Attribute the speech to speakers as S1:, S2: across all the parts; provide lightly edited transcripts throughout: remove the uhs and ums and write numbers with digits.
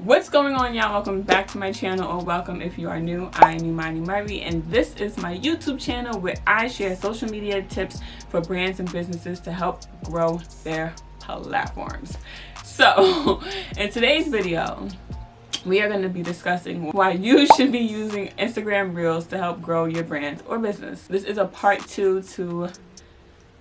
S1: What's going on, y'all? Welcome back to my channel, or welcome if you are new. I am Imani Murray, and this is my YouTube channel where I share social media tips for brands and businesses to help grow their platforms. So in today's video, we are going to be discussing why you should be using Instagram Reels to help grow your brand or business. This is a part 2 to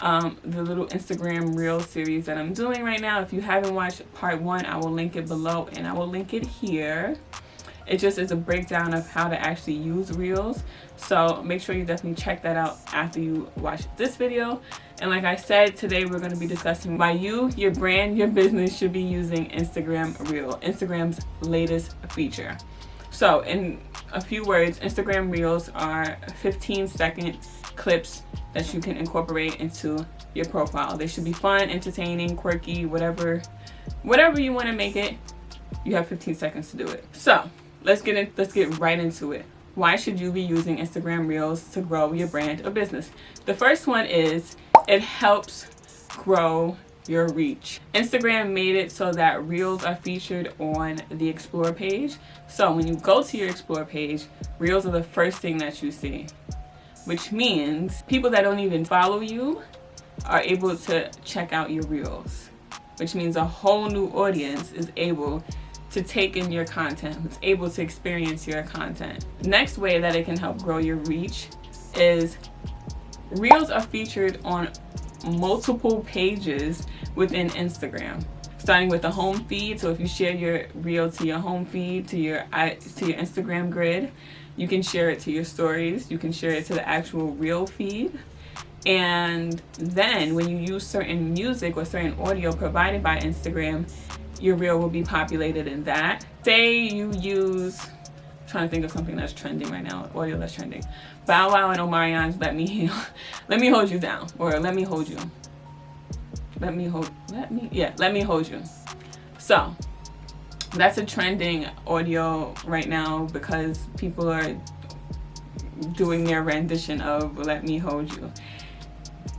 S1: the little Instagram Reel series that I'm doing right now. If you haven't watched part 1, I will link it below and I will link it here. It just is a breakdown of how to actually use Reels. So make sure you definitely check that out after you watch this video. And like I said, today we're going to be discussing why you, your brand, your business should be using Instagram Reel, Instagram's latest feature. So in a few words, Instagram Reels are 15-second clips that you can incorporate into your profile. They should be fun, entertaining, quirky, whatever you want to make it. You have 15 seconds to do it. So let's get right into it. Why should you be using Instagram Reels to grow your brand or business? The first one is it helps grow your reach. Instagram made it so that Reels are featured on the Explore page. So when you go to your Explore page, Reels are the first thing that you see, which means people that don't even follow you are able to check out your Reels, which means a whole new audience is able to take in your content, who's able to experience your content. Next way that it can help grow your reach is Reels are featured on multiple pages within Instagram, starting with the home feed. So if you share your Reel to your home feed, to your Instagram grid, you can share it to your stories, you can share it to the actual Reel feed. And then when you use certain music or certain audio provided by Instagram, your Reel will be populated in that. Say you use, I'm trying to think of something that's trending right now, audio that's trending. Bow Wow and Omarion's Let Me Hold You Down, or Let Me Hold You. Let Me Hold You. So that's a trending audio right now because people are doing their rendition of Let Me Hold You.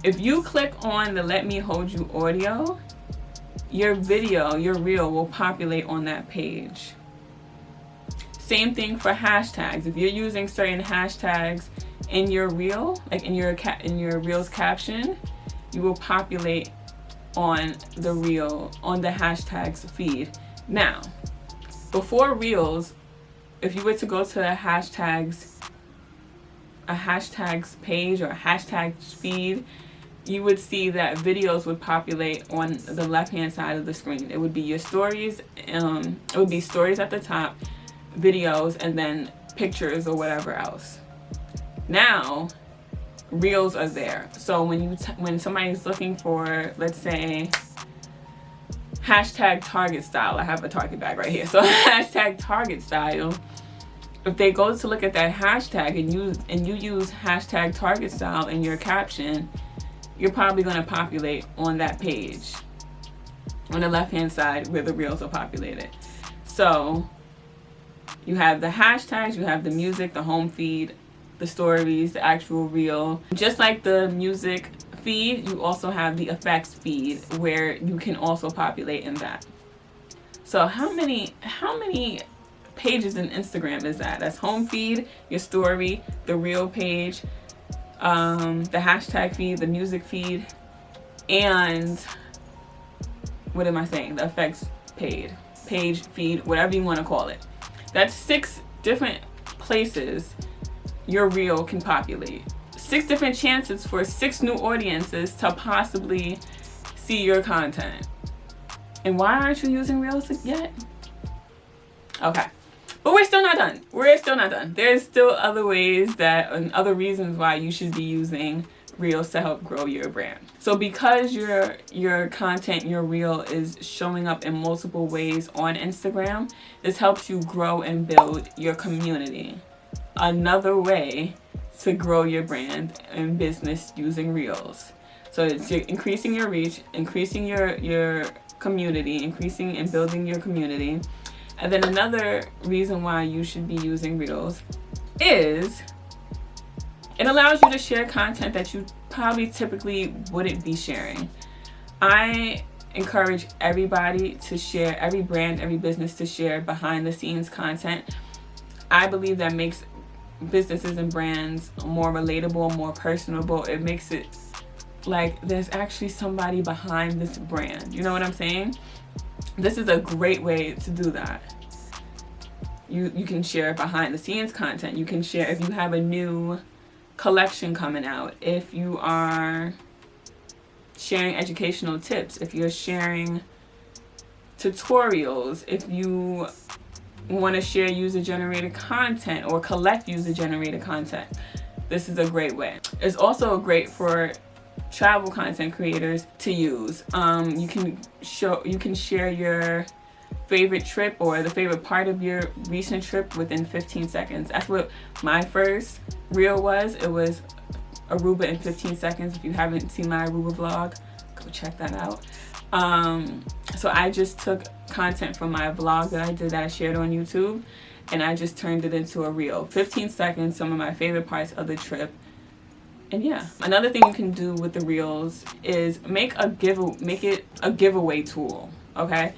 S1: If you click on the Let Me Hold You audio, your video, your Reel will populate on that page. Same thing for hashtags. If you're using certain hashtags in your Reel, like in your Reel's caption, you will populate on the Reel, on the hashtags feed. Now, before Reels, if you were to go to a hashtags page or a hashtags feed, you would see that videos would populate on the left-hand side of the screen. It would be your stories, it would be stories at the top, videos, and then pictures or whatever else. Now, Reels are there. So when somebody's looking for, let's say, hashtag Target style, I have a Target bag right here. So hashtag Target style, if they go to look at that hashtag and you use hashtag Target style in your caption, you're probably going to populate on that page on the left hand side where the Reels are populated. So you have the hashtags, you have the music, the home feed, the stories, the actual Reel. Just like the music feed, you also have the effects feed where you can also populate in that. So how many pages in Instagram is that? That's home feed, your story, the Reel page, the hashtag feed, the music feed, and what am I saying? The effects page, feed, whatever you want to call it. That's 6 different places your Reel can populate. 6 different chances for 6 new audiences to possibly see your content. And why aren't you using Reels yet? Okay. But we're still not done. There's still other ways and other reasons why you should be using Reels to help grow your brand. So because your content, your Reel is showing up in multiple ways on Instagram, this helps you grow and build your community. Another way to grow your brand and business using Reels. So it's increasing your reach, increasing your community, increasing and building your community. And then another reason why you should be using Reels is it allows you to share content that you probably typically wouldn't be sharing. I encourage everybody to share, every brand, every business to share behind the scenes content. I believe that makes businesses and brands more relatable, more personable. It makes it like there's actually somebody behind this brand. You know what I'm saying? This is a great way to do that. You can share behind the scenes content. You can share if you have a new collection coming out, if you are sharing educational tips, if you're sharing tutorials, if you want to share user-generated content or collect user-generated content. This is a great way. It's also great for travel content creators to use. You can share your favorite trip or the favorite part of your recent trip within 15 seconds. That's what my first reel was. It was Aruba in 15 seconds. If you haven't seen my Aruba vlog, go check that out. So I just took content from my vlog that I did, that I shared on YouTube, and I just turned it into a reel. 15 seconds, some of my favorite parts of the trip. And yeah, another thing you can do with the reels is make it a giveaway tool. Okay,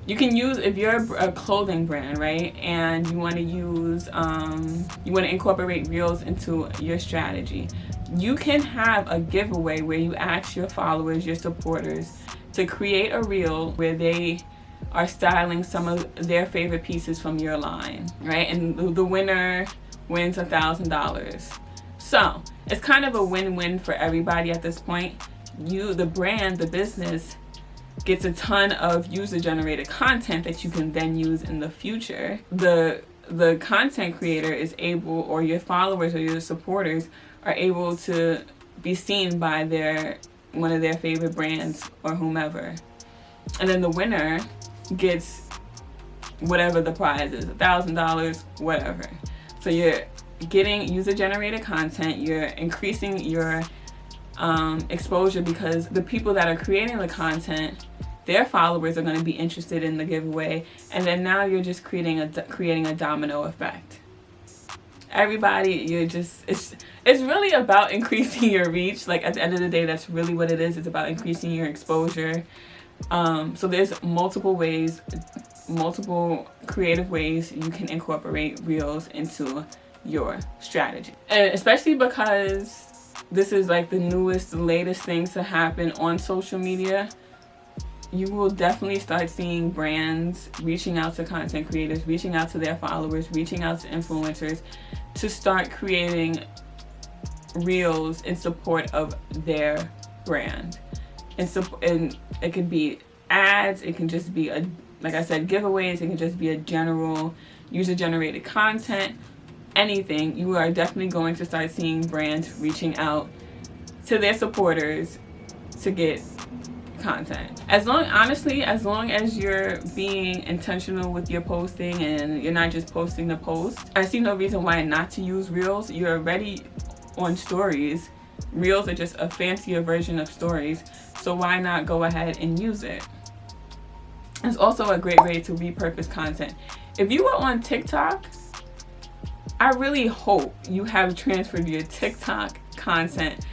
S1: you can use, if you're a clothing brand, right, and you want to use you want to incorporate reels into your strategy, you can have a giveaway where you ask your followers, your supporters, to create a reel where they are styling some of their favorite pieces from your line, right? And the winner wins $1,000. So it's kind of a win-win for everybody at this point. You, the brand, the business, gets a ton of user-generated content that you can then use in the future. The content creator is able, or your followers or your supporters are able to be seen by one of their favorite brands or whomever. And then the winner gets whatever the prize is, $1,000, whatever. So you're getting user-generated content, you're increasing your exposure, because the people that are creating the content, their followers are going to be interested in the giveaway, and then now you're just creating a domino effect. Everybody, it's really about increasing your reach. Like, at the end of the day, that's really what it is. It's about increasing your exposure. So there's multiple creative ways you can incorporate reels into your strategy, and especially because this is like the newest, latest things to happen on social media. You will definitely start seeing brands reaching out to content creators, reaching out to their followers, reaching out to influencers to start creating reels in support of their brand. And it could be ads, it can just be, like I said, giveaways, it can just be a general user-generated content, anything. You are definitely going to start seeing brands reaching out to their supporters to get content. As long as you're being intentional with your posting and you're not just posting the post, I see no reason why not to use reels. You're already on stories. Reels are just a fancier version of stories, so why not go ahead and use it? It's also a great way to repurpose content. If you were on TikTok, I really hope you have transferred your TikTok content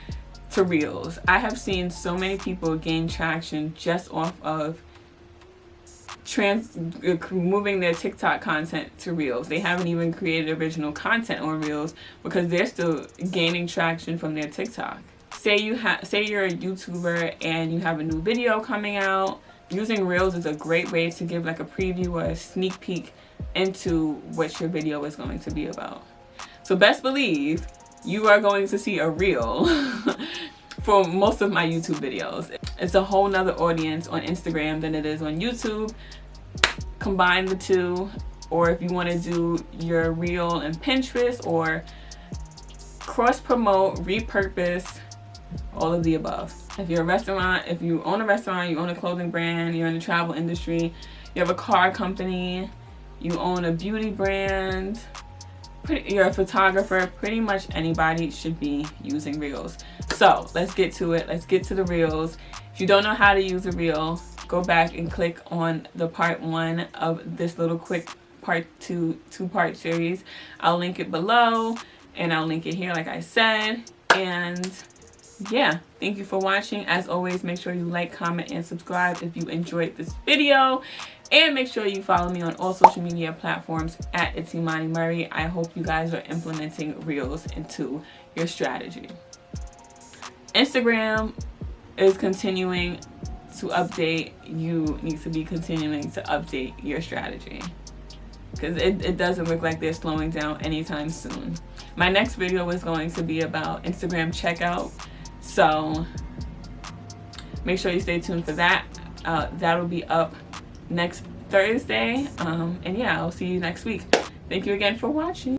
S1: to reels. I have seen so many people gain traction just off of moving their TikTok content to reels. They haven't even created original content on reels because they're still gaining traction from their TikTok. Say you're a YouTuber and you have a new video coming out. Using reels is a great way to give like a preview or a sneak peek into what your video is going to be about. So best believe you are going to see a reel for most of my YouTube videos. It's a whole nother audience on Instagram than it is on YouTube. Combine the two, or if you want to do your reel on Pinterest, or cross promote, repurpose, all of the above. If you're a restaurant, if you own a restaurant, you own a clothing brand, you're in the travel industry, you have a car company, you own a beauty brand, you're a photographer, pretty much anybody should be using reels. So let's get to it. Let's get to the reels. If you don't know how to use a reel, go back and click on the part 1 of this little quick two-part series. I'll link it below, and I'll link it here like I said, and yeah, thank you for watching. As always, make sure you like, comment, and subscribe if you enjoyed this video. And make sure you follow me on all social media platforms at It's Imani Murray. I hope you guys are implementing Reels into your strategy. Instagram is continuing to update. You need to be continuing to update your strategy, because it doesn't look like they're slowing down anytime soon. My next video is going to be about Instagram checkout, so make sure you stay tuned for that. That'll be up next Thursday, and yeah, I'll see you next week. Thank you again for watching.